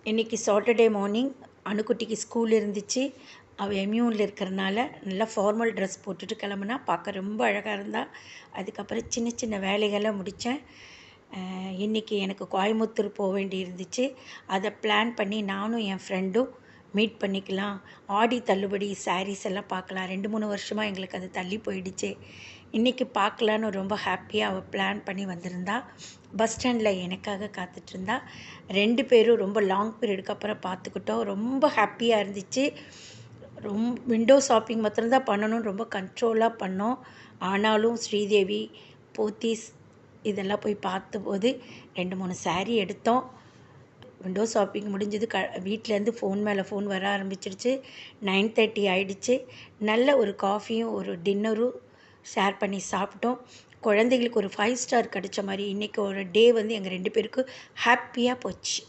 இன்றைக்கி Saturday morning அணுக்குட்டிக்கு school இருந்துச்சு. அவள் எம்யூனில் இருக்கிறனால நல்லா ஃபார்மல் ட்ரெஸ் போட்டுட்டு கிளம்புனா. பார்க்க ரொம்ப அழகாக இருந்தா. அதுக்கப்புறம் சின்ன சின்ன வேலைகளை முடித்தேன். இன்றைக்கி எனக்கு கோயம்புத்தூர் போக வேண்டி இருந்துச்சு. அதை பிளான் பண்ணி நானும் என் ஃப்ரெண்டும் மீட் பண்ணிக்கலாம். ஆடி தள்ளுபடி சாரீஸ் எல்லாம் பார்க்கலாம். 2-3 வருஷமாக எங்களுக்கு அது தள்ளி போயிடுச்சு. இன்றைக்கி பார்க்கலான்னு ரொம்ப ஹாப்பியாக அவள் பிளான் பண்ணி வந்திருந்தா. பஸ் ஸ்டாண்டில் எனக்காக காத்துட்ருந்தா. 2 பேரும் ரொம்ப லாங் பீரியடுக்கு அப்புறம் பார்த்துக்கிட்டோம். ரொம்ப ஹாப்பியாக இருந்துச்சு. விண்டோ ஷாப்பிங் மாத்திரம்தான் பண்ணணும்னு ரொம்ப கண்ட்ரோலாக பண்ணோம். ஆனாலும் ஸ்ரீதேவி, போத்தீஸ் இதெல்லாம் போய் பார்த்தபோது 2-3 சாரீ எடுத்தோம். விண்டோ ஷாப்பிங் முடிஞ்சது. வீட்டிலேருந்து ஃபோன் மேலே ஃபோன் வர ஆரம்பிச்சிடுச்சு. 9:30 ஆகிடுச்சு. நல்ல ஒரு காஃபியும் ஒரு டின்னரும் ஷேர் பண்ணி சாப்பிட்டோம். குழந்தைகளுக்கு ஒரு 5 ஸ்டார் கிடச்ச மாதிரி இன்றைக்கி ஒரு டே வந்து எங்கள் 2 பேருக்கும் ஹாப்பியாக போச்சு.